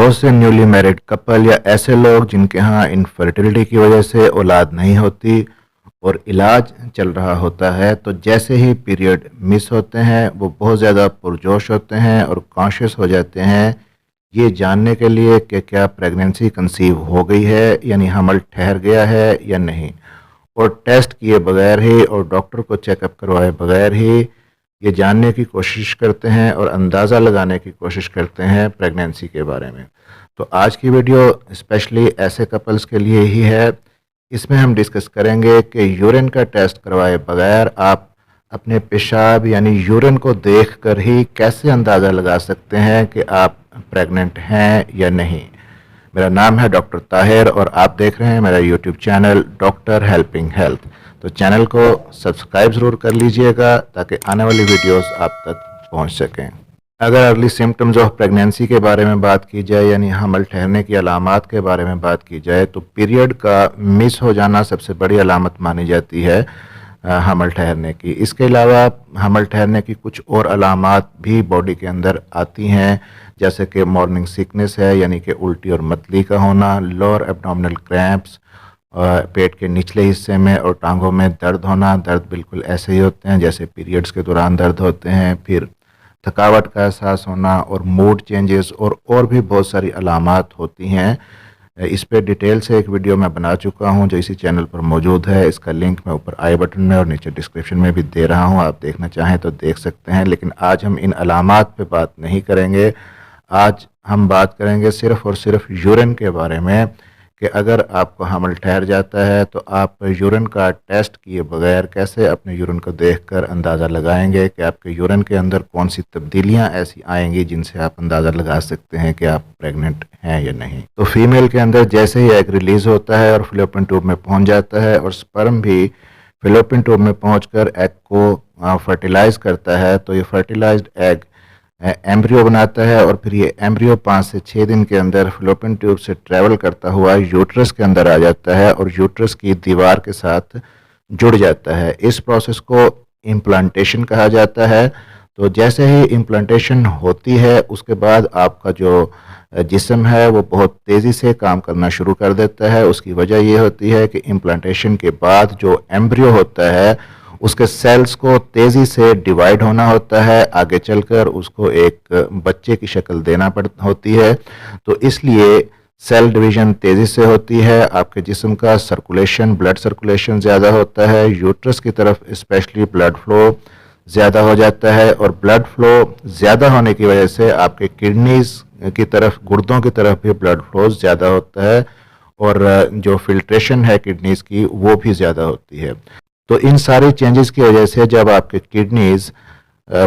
बहुत से newly married couple या ऐसे लोग जिनके यहाँ इनफर्टिलिटी की वजह से औलाद नहीं होती और इलाज चल रहा होता है, तो जैसे ही पीरियड मिस होते हैं वो बहुत ज़्यादा पुरजोश होते हैं और कॉन्शियस हो जाते हैं ये जानने के लिए कि क्या प्रेगनेंसी कंसीव हो गई है, यानी हमल ठहर गया है या नहीं। और टेस्ट किए बगैर ही और डॉक्टर को चेकअप करवाए बगैर ही ये जानने की कोशिश करते हैं और अंदाज़ा लगाने की कोशिश करते हैं प्रेगनेंसी के बारे में। तो आज की वीडियो स्पेशली ऐसे कपल्स के लिए ही है। इसमें हम डिस्कस करेंगे कि यूरिन का टेस्ट करवाए बगैर आप अपने पेशाब यानी यूरिन को देखकर ही कैसे अंदाज़ा लगा सकते हैं कि आप प्रेग्नेंट हैं या नहीं। मेरा नाम है डॉक्टर ताहिर और आप देख रहे हैं मेरा YouTube channel doctor helping health. तो चैनल को सब्सक्राइब ज़रूर कर लीजिएगा ताकि आने वाली वीडियोस आप तक पहुंच सकें। अगर अर्ली सिम्टम्स ऑफ प्रेगनेंसी के बारे में बात की जाए यानी हमल ठहरने की अलामात के बारे में बात की जाए तो पीरियड का मिस हो जाना सबसे बड़ी अलामत मानी जाती है हमल ठहरने की। इसके अलावा हमल ठहरने की कुछ और अलामात भी बॉडी के अंदर आती हैं, जैसे कि मॉर्निंग सिकनेस है यानी कि उल्टी और मतली का होना, लोअर एब्डोमिनल क्रैम्प्स, पेट के निचले हिस्से में और टांगों में दर्द होना। दर्द बिल्कुल ऐसे ही होते हैं जैसे पीरियड्स के दौरान दर्द होते हैं। फिर थकावट का एहसास होना और मूड चेंजेस और भी बहुत सारी अलामात होती हैं। इस पे डिटेल से एक वीडियो मैं बना चुका हूं जो इसी चैनल पर मौजूद है। इसका लिंक मैं ऊपर आई बटन में और नीचे डिस्क्रिप्शन में भी दे रहा हूं, आप देखना चाहें तो देख सकते हैं। लेकिन आज हम इन अलामात पे बात नहीं करेंगे। आज हम बात करेंगे सिर्फ़ और सिर्फ यूरिन के बारे में कि अगर आपको हमल ठहर जाता है तो आप यूरिन का टेस्ट किए बगैर कैसे अपने यूरिन को देखकर अंदाज़ा लगाएंगे कि आपके यूरिन के अंदर कौन सी तब्दीलियां ऐसी आएंगी जिनसे आप अंदाज़ा लगा सकते हैं कि आप प्रेग्नेंट हैं या नहीं। तो फीमेल के अंदर जैसे ही एग रिलीज़ होता है और फिलोपियन ट्यूब में पहुंच जाता है और स्पर्म भी फिलोपियन ट्यूब में पहुंचकर एग को फर्टिलाइज़ करता है, तो ये फर्टिलाइज्ड एग एम्ब्रियो बनाता है और फिर ये एम्ब्रियो 5 से 6 दिन के अंदर फिलोपियन ट्यूब से ट्रैवल करता हुआ यूट्रस के अंदर आ जाता है और यूट्रस की दीवार के साथ जुड़ जाता है। इस प्रोसेस को इम्प्लांटेशन कहा जाता है। तो जैसे ही इम्प्लांटेशन होती है उसके बाद आपका जो जिस्म है वो बहुत तेज़ी से काम करना शुरू कर देता है। उसकी वजह ये होती है कि इम्प्लांटेशन के बाद जो एम्ब्रियो होता है उसके सेल्स को तेज़ी से डिवाइड होना होता है, आगे चलकर उसको एक बच्चे की शक्ल देना होती है। तो इसलिए सेल डिवीज़न तेज़ी से होती है, आपके जिस्म का सर्कुलेशन, ब्लड सर्कुलेशन ज़्यादा होता है, यूट्रस की तरफ स्पेशली ब्लड फ्लो ज़्यादा हो जाता है और ब्लड फ्लो ज़्यादा होने की वजह से आपके किडनीज़ की तरफ, गुर्दों की तरफ भी ब्लड फ्लो ज़्यादा होता है और जो फिल्ट्रेशन है किडनीज़ की वो भी ज़्यादा होती है। तो इन सारी चेंजेस की वजह से जब आपके किडनीज़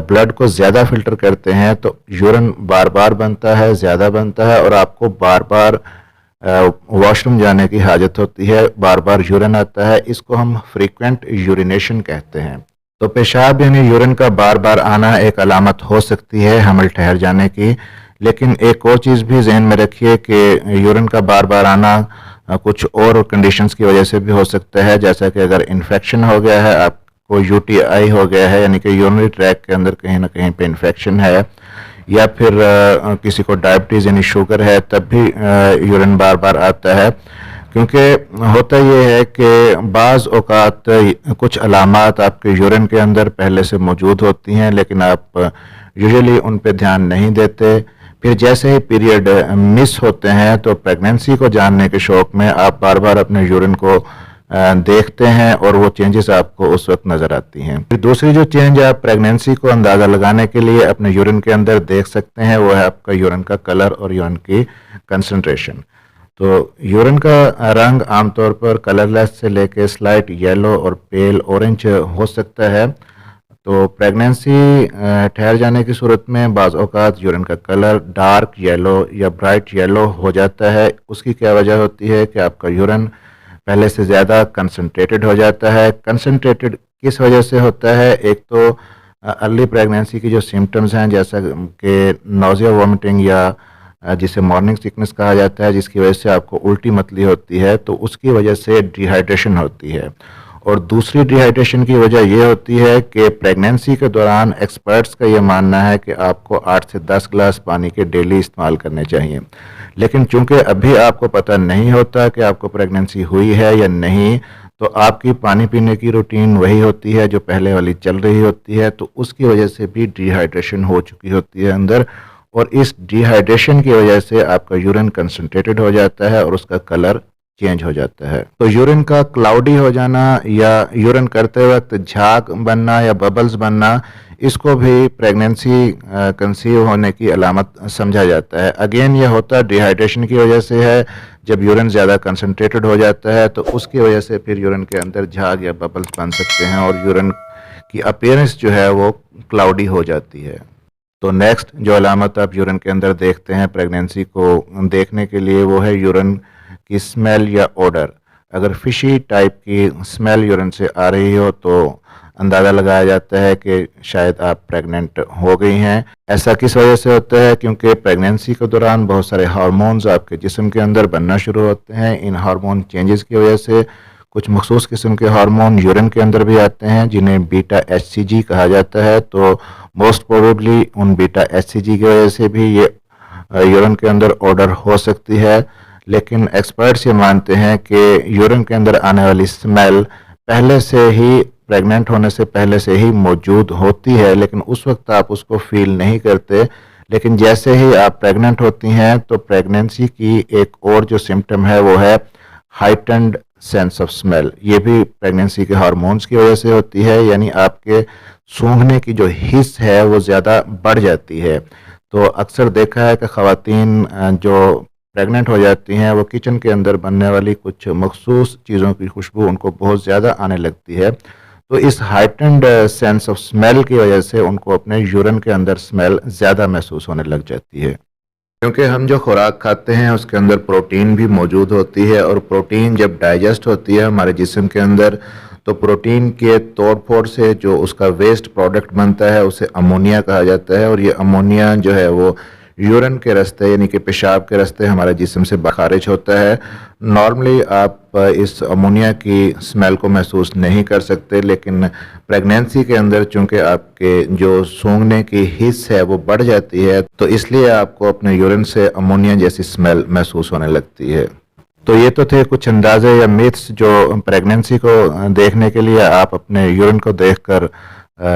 ब्लड को ज़्यादा फिल्टर करते हैं तो यूरिन बार बार बनता है, ज़्यादा बनता है और आपको बार बार वॉशरूम जाने की हाजत होती है, बार बार यूरिन आता है। इसको हम फ्रीक्वेंट यूरिनेशन कहते हैं। तो पेशाब यानी यूरिन का बार बार आना एक अलामत हो सकती है हमल ठहर जाने की। लेकिन एक और चीज़ भी जहन में रखिए कि यूरिन का बार बार आना कुछ और कंडीशंस की वजह से भी हो सकता है, जैसा कि अगर इन्फेक्शन हो गया है, आपको यूटीआई हो गया है यानी कि यूरिनरी ट्रैक्ट के अंदर कहीं ना कहीं पे इन्फेक्शन है, या फिर किसी को डायबिटीज़ यानी शुगर है, तब भी यूरिन बार बार आता है। क्योंकि होता ये है कि बाज़ औक़ात कुछ अलामात आपके यूरिन के अंदर पहले से मौजूद होती हैं लेकिन आप यूजुअली उन पर ध्यान नहीं देते। फिर जैसे ही पीरियड मिस होते हैं तो प्रेगनेंसी को जानने के शौक़ में आप बार बार अपने यूरिन को देखते हैं और वो चेंजेस आपको उस वक्त नज़र आती हैं। फिर दूसरी जो चेंज आप प्रेगनेंसी को अंदाज़ा लगाने के लिए अपने यूरिन के अंदर देख सकते हैं वो है आपका यूरिन का कलर और यूरिन की कंसंट्रेशन। तो यूरिन का रंग आमतौर पर कलरलेस से लेके स्लाइट येलो और पेल ऑरेंज हो सकता है। तो प्रेगनेंसी ठहर जाने की सूरत में बाज़ औक़ात यूरिन का कलर डार्क येलो या ब्राइट येलो हो जाता है। उसकी क्या वजह होती है कि आपका यूरिन पहले से ज़्यादा कंसंट्रेटेड हो जाता है। कंसंट्रेटेड किस वजह से होता है? एक तो अर्ली प्रेगनेंसी की जो सिम्टम्स हैं जैसा कि नोज़िया, वॉमिटिंग या जिसे मॉर्निंग सिकनेस कहा जाता है, जिसकी वजह से आपको उल्टी मतली होती है, तो उसकी वजह से डिहाइड्रेशन होती है। और दूसरी डिहाइड्रेशन की वजह ये होती है कि प्रेगनेंसी के दौरान एक्सपर्ट्स का ये मानना है कि आपको 8 से 10 गिलास पानी के डेली इस्तेमाल करने चाहिए, लेकिन चूंकि अभी आपको पता नहीं होता कि आपको प्रेगनेंसी हुई है या नहीं, तो आपकी पानी पीने की रूटीन वही होती है जो पहले वाली चल रही होती है, तो उसकी वजह से भी डिहाइड्रेशन हो चुकी होती है अंदर, और इस डिहाइड्रेशन की वजह से आपका यूरिन कंसंट्रेटेड हो जाता है और उसका कलर चेंज हो जाता है। तो यूरिन का क्लाउडी हो जाना या यूरिन करते वक्त झाग बनना या बबल्स बनना, इसको भी प्रेगनेंसी कंसीव होने की अलामत समझा जाता है। अगेन ये होता डिहाइड्रेशन की वजह से है। जब यूरिन ज़्यादा कंसंट्रेटेड हो जाता है तो उसकी वजह से फिर यूरिन के अंदर झाग या बबल्स बन सकते हैं और यूरिन की अपीयरेंस जो है वो क्लाउडी हो जाती है। तो नेक्स्ट जो अलामत आप यूरिन के अंदर देखते हैं प्रेगनेंसी को देखने के लिए, वो है यूरिन की स्मेल या ओडर। अगर फिशी टाइप की स्मेल यूरिन से आ रही हो तो अंदाज़ा लगाया जाता है कि शायद आप प्रेग्नेंट हो गई हैं। ऐसा किस वजह से होता है? क्योंकि प्रेगनेंसी के दौरान बहुत सारे हार्मोन्स आपके जिस्म के अंदर बनना शुरू होते हैं। इन हार्मोन चेंजेस की वजह से कुछ मखसूस किस्म के हार्मोन यूरिन के अंदर भी आते हैं जिन्हें बीटा HCG कहा जाता है। तो मोस्ट प्रोबेबली उन बीटा HCG की वजह से भी ये यूरिन के अंदर ऑर्डर हो सकती है। लेकिन एक्सपर्ट्स ये मानते हैं कि यूरिन के अंदर आने वाली स्मेल पहले से ही, प्रेग्नेंट होने से पहले से ही मौजूद होती है, लेकिन उस वक्त आप उसको फील नहीं करते। लेकिन जैसे ही आप प्रेग्नेंट होती हैं तो प्रेगनेंसी की एक और जो सिम्टम है वो है हाइटेंड सेंस ऑफ स्मेल। ये भी प्रेगनेंसी के हार्मोन्स की वजह से होती है, यानी आपके सूंघने की जो हिस्स है वो ज़्यादा बढ़ जाती है। तो अक्सर देखा है कि ख़वातीन जो प्रेग्नेंट हो जाती हैं वो किचन के अंदर बनने वाली कुछ मखसूस चीज़ों की खुशबू उनको बहुत ज़्यादा आने लगती है। तो इस हाइटेंड सेंस ऑफ स्मेल की वजह से उनको अपने यूरिन के अंदर स्मेल ज़्यादा महसूस होने लग जाती है। क्योंकि हम जो खुराक खाते हैं उसके अंदर प्रोटीन भी मौजूद होती है, और प्रोटीन जब डाइजेस्ट होती है हमारे जिस्म के अंदर तो प्रोटीन के तोड़ फोड़ से जो उसका वेस्ट प्रोडक्ट बनता है उसे अमोनिया कहा जाता है। और ये अमोनिया जो है वो यूरिन के रास्ते यानी कि पेशाब के रास्ते हमारे जिस्म से खारिज होता है। नॉर्मली आप इस अमोनिया की स्मेल को महसूस नहीं कर सकते, लेकिन प्रेगनेंसी के अंदर चूंकि आपके जो सूंघने की हिस्स है वो बढ़ जाती है तो इसलिए आपको अपने यूरिन से अमोनिया जैसी स्मेल महसूस होने लगती है। तो ये तो थे कुछ अंदाजे या मिथ्स जो प्रेगनेंसी को देखने के लिए आप अपने यूरिन को देखकर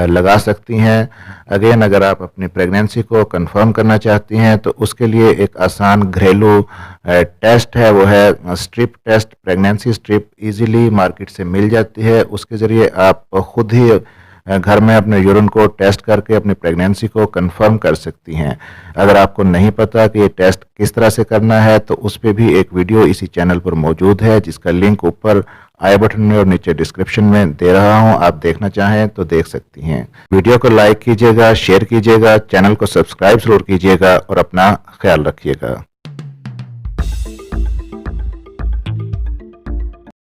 लगा सकती हैं। अगेन अगर आप अपनी प्रेगनेंसी को कंफर्म करना चाहती हैं तो उसके लिए एक आसान घरेलू टेस्ट है, वो है strip test. Pregnancy strip easily market से मिल जाती है, उसके ज़रिए आप खुद ही घर में अपने यूरिन को टेस्ट करके अपनी प्रेगनेंसी को कंफर्म कर सकती हैं। अगर आपको नहीं पता कि ये टेस्ट किस तरह से करना है तो उस पर भी एक वीडियो इसी चैनल पर मौजूद है जिसका लिंक ऊपर आई बटन में और नीचे डिस्क्रिप्शन में दे रहा हूं। आप देखना चाहें तो देख सकती हैं। वीडियो को लाइक कीजिएगा, शेयर कीजिएगा, चैनल को सब्सक्राइब जरूर कीजिएगा और अपना ख्याल रखिएगा।